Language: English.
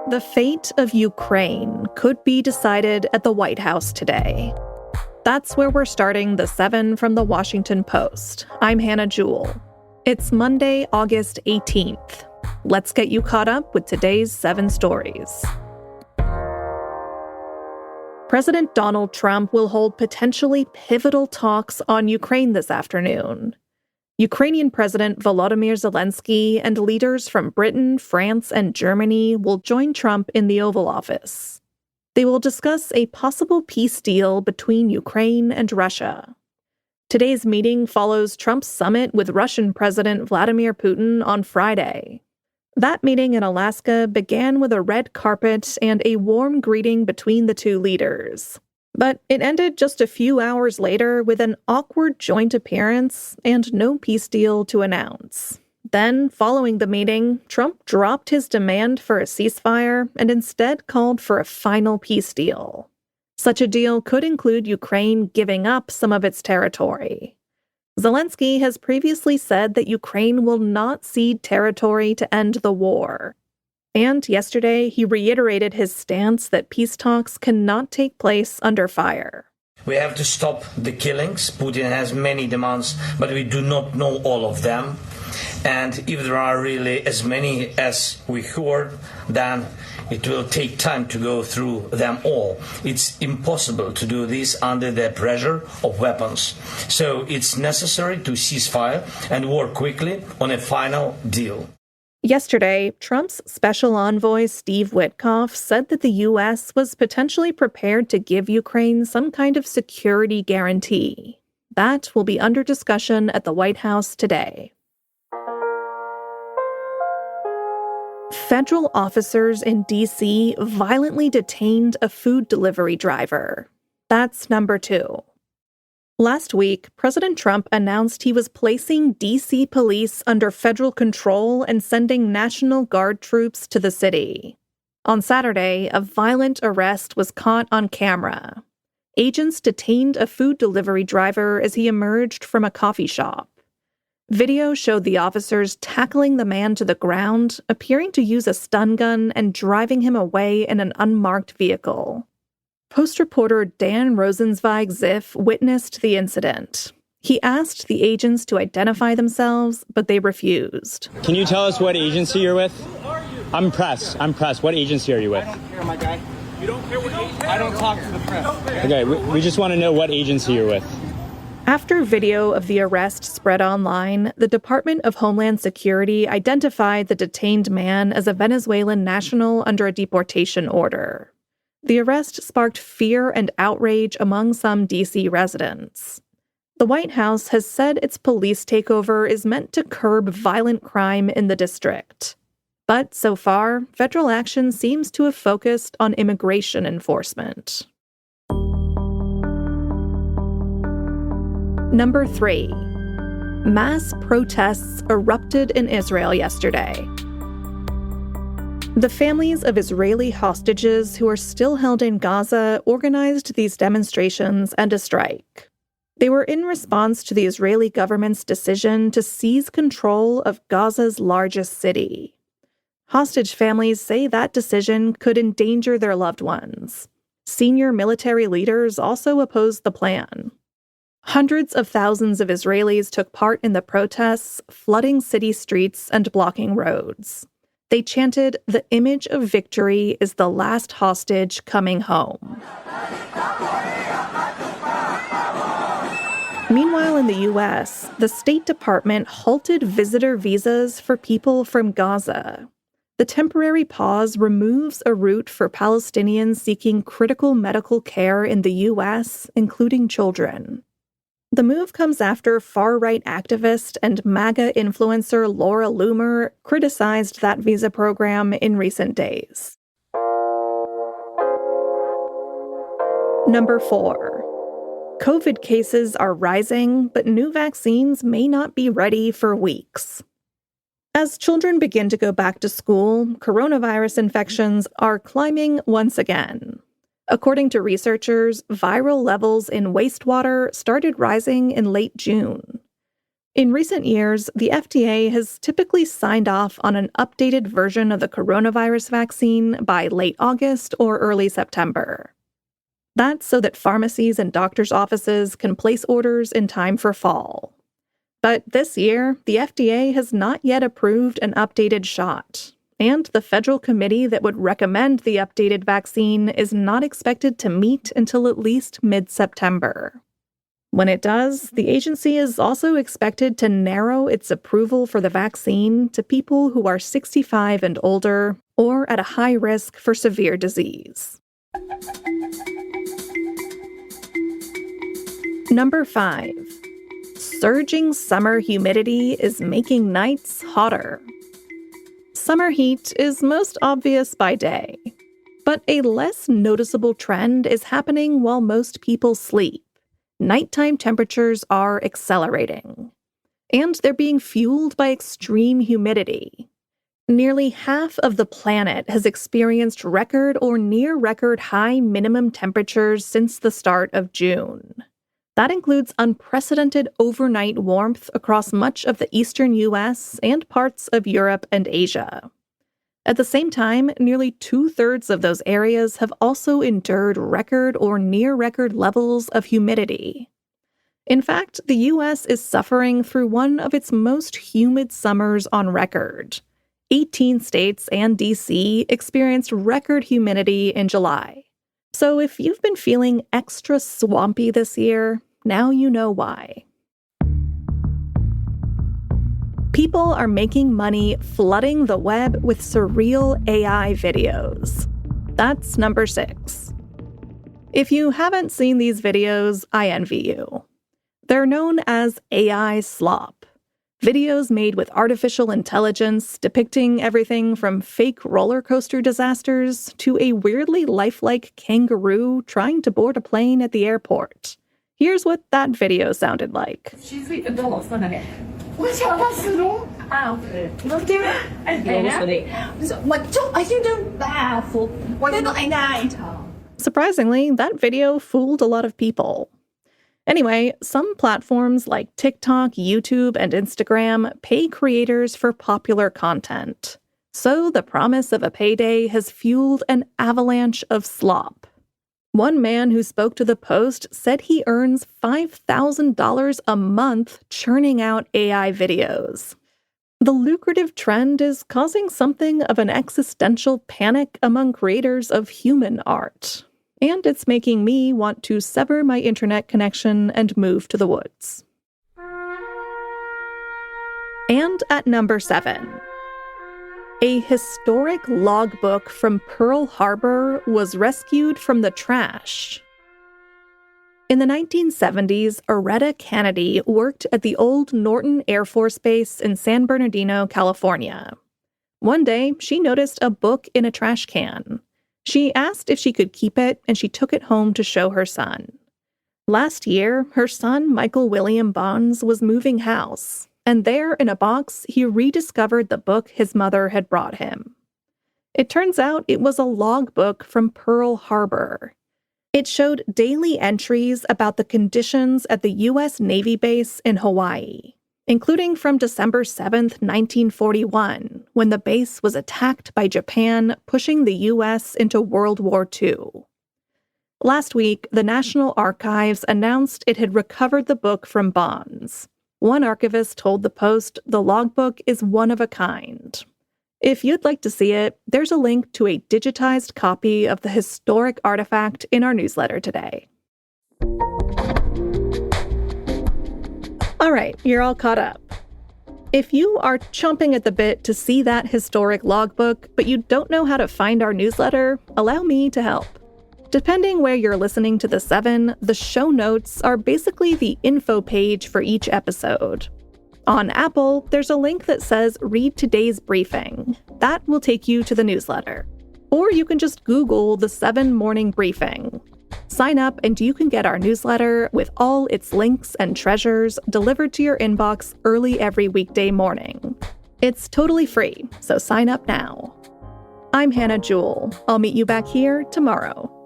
The fate of Ukraine could be decided at the White House today. That's where we're starting the 7 from the Washington Post. I'm Hannah Jewell. It's Monday, August 18th. Let's get you caught up with today's 7 stories. President Donald Trump will hold potentially pivotal talks on Ukraine this afternoon. Ukrainian President Volodymyr Zelensky and leaders from Britain, France, and Germany will join Trump in the Oval Office. They will discuss a possible peace deal between Ukraine and Russia. Today's meeting follows Trump's summit with Russian President Vladimir Putin on Friday. That meeting in Alaska began with a red carpet and a warm greeting between the two leaders. But it ended just a few hours later with an awkward joint appearance and no peace deal to announce. Then, following the meeting, Trump dropped his demand for a ceasefire and instead called for a final peace deal. Such a deal could include Ukraine giving up some of its territory. Zelensky has previously said that Ukraine will not cede territory to end the war. And yesterday, he reiterated his stance that peace talks cannot take place under fire. We have to stop the killings. Putin has many demands, but we do not know all of them. And if there are really as many as we heard, then it will take time to go through them all. It's impossible to do this under the pressure of weapons. So it's necessary to cease fire and work quickly on a final deal. Yesterday, Trump's special envoy Steve Witkoff said that the U.S. was potentially prepared to give Ukraine some kind of security guarantee. That will be under discussion at the White House today. Federal officers in D.C. violently detained a food delivery driver. That's number 2. Last week, President Trump announced he was placing D.C. police under federal control and sending National Guard troops to the city. On Saturday, a violent arrest was caught on camera. Agents detained a food delivery driver as he emerged from a coffee shop. Video showed the officers tackling the man to the ground, appearing to use a stun gun and driving him away in an unmarked vehicle. Post reporter Dan Rosenzweig-Ziff witnessed the incident. He asked the agents to identify themselves, but they refused. Can you tell us what agency you're with? I'm press. What agency are you with? I don't care, my guy. You don't care what agency? I don't talk to the press. Okay, we just want to know what agency you're with. After video of the arrest spread online, the Department of Homeland Security identified the detained man as a Venezuelan national under a deportation order. The arrest sparked fear and outrage among some D.C. residents. The White House has said its police takeover is meant to curb violent crime in the district. But so far, federal action seems to have focused on immigration enforcement. Number 3. Mass protests erupted in Israel yesterday. The families of Israeli hostages who are still held in Gaza organized these demonstrations and a strike. They were in response to the Israeli government's decision to seize control of Gaza's largest city. Hostage families say that decision could endanger their loved ones. Senior military leaders also opposed the plan. Hundreds of thousands of Israelis took part in the protests, flooding city streets and blocking roads. They chanted, "The image of victory is the last hostage coming home." Meanwhile, in the U.S., the State Department halted visitor visas for people from Gaza. The temporary pause removes a route for Palestinians seeking critical medical care in the U.S., including children. The move comes after far-right activist and MAGA influencer Laura Loomer criticized that visa program in recent days. Number 4. COVID cases are rising, but new vaccines may not be ready for weeks. As children begin to go back to school, coronavirus infections are climbing once again. According to researchers, viral levels in wastewater started rising in late June. In recent years, the FDA has typically signed off on an updated version of the coronavirus vaccine by late August or early September. That's so that pharmacies and doctors' offices can place orders in time for fall. But this year, the FDA has not yet approved an updated shot, and the federal committee that would recommend the updated vaccine is not expected to meet until at least mid-September. When it does, the agency is also expected to narrow its approval for the vaccine to people who are 65 and older or at a high risk for severe disease. Number 5. Surging summer humidity is making nights hotter. Summer heat is most obvious by day, but a less noticeable trend is happening while most people sleep. Nighttime temperatures are accelerating, and they're being fueled by extreme humidity. Nearly half of the planet has experienced record or near-record high minimum temperatures since the start of June. That includes unprecedented overnight warmth across much of the eastern U.S. and parts of Europe and Asia. At the same time, nearly 2/3 of those areas have also endured record or near-record levels of humidity. In fact, the U.S. is suffering through one of its most humid summers on record. 18 states and D.C. experienced record humidity in July. So if you've been feeling extra swampy this year, now you know why. People are making money flooding the web with surreal AI videos. That's number 6. If you haven't seen these videos, I envy you. They're known as AI slop. Videos made with artificial intelligence depicting everything from fake roller coaster disasters to a weirdly lifelike kangaroo trying to board a plane at the airport. Here's what that video sounded like. Surprisingly, that video fooled a lot of people. Anyway, some platforms like TikTok, YouTube, and Instagram pay creators for popular content. So the promise of a payday has fueled an avalanche of slop. One man who spoke to the Post said he earns $5,000 a month churning out AI videos. The lucrative trend is causing something of an existential panic among creators of human art. And it's making me want to sever my internet connection and move to the woods. And at number 7. A historic logbook from Pearl Harbor was rescued from the trash. In the 1970s, Aretta Kennedy worked at the old Norton Air Force Base in San Bernardino, California. One day, she noticed a book in a trash can. She asked if she could keep it, and she took it home to show her son. Last year, her son, Michael William Bonds, was moving house. And there, in a box, he rediscovered the book his mother had brought him. It turns out it was a logbook from Pearl Harbor. It showed daily entries about the conditions at the U.S. Navy base in Hawaii, including from December 7th, 1941, when the base was attacked by Japan, pushing the U.S. into World War II. Last week, the National Archives announced it had recovered the book from Bonds. One archivist told the Post the logbook is one of a kind. If you'd like to see it, there's a link to a digitized copy of the historic artifact in our newsletter today. All right, you're all caught up. If you are chomping at the bit to see that historic logbook, but you don't know how to find our newsletter, allow me to help. Depending where you're listening to the 7, the show notes are basically the info page for each episode. On Apple, there's a link that says Read Today's Briefing. That will take you to the newsletter. Or you can just Google the 7 Morning Briefing. Sign up and you can get our newsletter with all its links and treasures delivered to your inbox early every weekday morning. It's totally free, so sign up now. I'm Hannah Jewell. I'll meet you back here tomorrow.